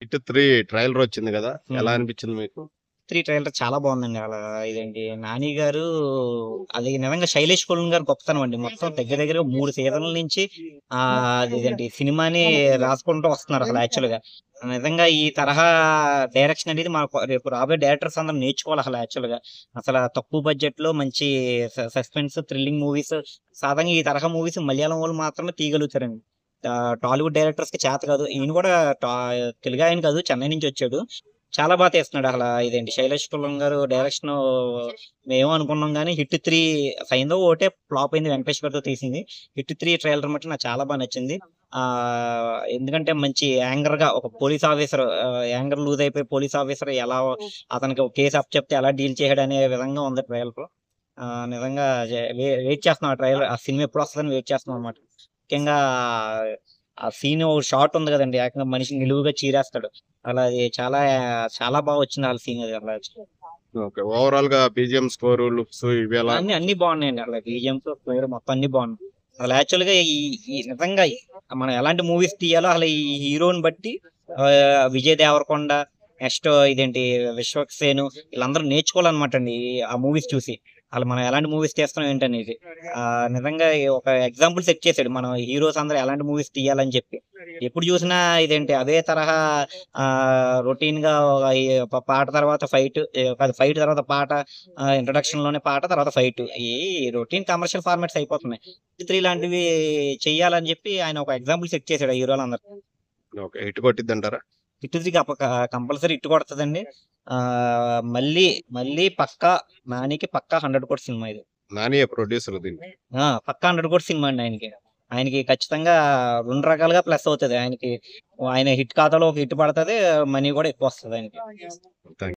Hit 3 trailer వచ్చింది గదా! ఎలా హ్మ్. అనిపించింది మీకు? 3 ట్రైలర్ చాలా బాగుందండి. అలా ఇదేంటి 'నాని' గారు అది నిజంగా 'శైలేష్ కొలున్' గారి గొప్పతనం అండి. మొత్తం దగ్గర దగ్గరగా 3 సీజన్ల నుంచి అదేంటి సినిమాని రాసుకుంటూ వస్తున్నారు అసలు యాక్చువల్‌గా. నిజంగా ఈ తరహా డైరెక్షన్ అనేది మనకు రేపు రాబోయే డైరెక్టర్స్ అందరూ నేర్చుకోవాలి అసలు యాక్చువల్‌గా. అసల తక్కువ బడ్జెట్‌లో మంచి సస్పెన్స్, థ్రిల్లింగ్ మూవీస్ సాధారణంగా ఈ తరహా మూవీస్ మలయాళం వాళ్ళు మాత్రమే తీయగలుగుతారండి. టాలీవుడ్ డైరెక్టర్స్‌కి చేత కాదు. ఈయన కూడా టా తెలుగాయన కాదు, చెన్నై నుంచి వచ్చాడు. చాలా బా తీస్తున్నాడు అసల ఇదేంటి 'శైలేష్ కులం' గారు డైరెక్షను మేము అనుకున్నాం గానీ 'హిట్ 3' అయిందో ఒకటే ఫ్లాప్ అయింది 'వెంకటేష్' గారితో తీసింది. 'హిట్ 3' ట్రైలర్ మట్టుకు నాకు చాలా బా నచ్చింది. ఎందుకంటే మంచి యాంగర్‌గా ఒక పోలీస్ ఆఫీసర్ యాంగర్ లూజ్ అయిపోయి పోలీస్ ఆఫీసర్ ఎలా అతనికి ఒక కేస్ అప్పచెప్తే ఎలా డీల్ చేసాడనే విధంగా ఉంది ట్రైలరు. నిజంగా వెయిట్ చేస్తున్నాం ఆ ట్రైలర్ ఆ సినిమా ఎప్పుడొస్తదని వెయిట్ చేస్తున్నాం అన్నమాట. ముఖ్యంగా ఆ సీన్ ఓ షాట్ ఉంది గదండీ! ఏకంగా మనిషిని నిలువుగా చీరేస్తాడు. అలా అది చాలా చాలా బా వచ్చింది ఆళ్ళ సీన్ అది అలా. ఓకే. ఓవరాల్‌గా బీజీఎం స్కోరు, లుక్స్ ఇవి ఎలా? అన్నీ బాగున్నాయండి. అలా బీజీఎమ్స్, స్కోర్ మొత్తం అన్నీ బాగున్నాయి. అసలు యాక్చువల్‌గా ఈ ఈ నిజంగా మనం ఎలాంటి మూవీస్ తీయాలో అసలు ఈ హీరోని బట్టి విజయ్ దేవరకొండ నెక్స్ట్ ఇదేంటి 'విశ్వక్సేను' ఈళ్ళందరూ నేర్చుకోవాలన్నమాటండి ఆ మూవీస్ చూసి. అసలు మనం ఎలాంటి మూవీస్ తీస్తున్నాం ఏంటనేది. నిజంగా ఒక ఎగ్జాంపుల్ సెట్ చేసాడు. మనం హీరోస్ అందరూ ఎలాంటి మూవీస్ తీయాలని చెప్పి. ఎప్పుడు చూసినా ఇదేంటి అదే తరహా రొటీన్‌గా ఈ పాట తర్వాత ఫైట్ కాదు ఫైట్ తర్వాత పాట ఇంట్రడక్షన్‌లోనే పాట తర్వాత ఫైట్. ఈ రొటీన్ కమర్షియల్ ఫార్మాట్స్ అయిపోతున్నాయి. 3 లాంటివి చెయ్యాలని జెప్పి ఆయన ఒక ఎగ్జాంపుల్ సెట్ చేసాడు ఆ హీరోలందరికి. ఓకే. హిట్ కొట్టిద్దంటారా? హిట్ 3 కంపల్సరీ హిట్ కొడతదండి. మళ్ళీ, మళ్ళీ పక్కా 'నానికి' పక్కా 100 కోట్స్ సినిమా ఇది. నానియే ప్రొడ్యూసర్ దీనికి. పక్కా 100 కోట్స్ సినిమా అండి ఆయనకి. ఆయనకి ఖచ్చితంగా 2 రకాలుగా ప్లస్ అవుతది. ఆయన హిట్ ఖాతాలో ఒక హిట్ పడతది. మనీ గూడా ఎక్కువొస్తది ఆయనకి. థాంక్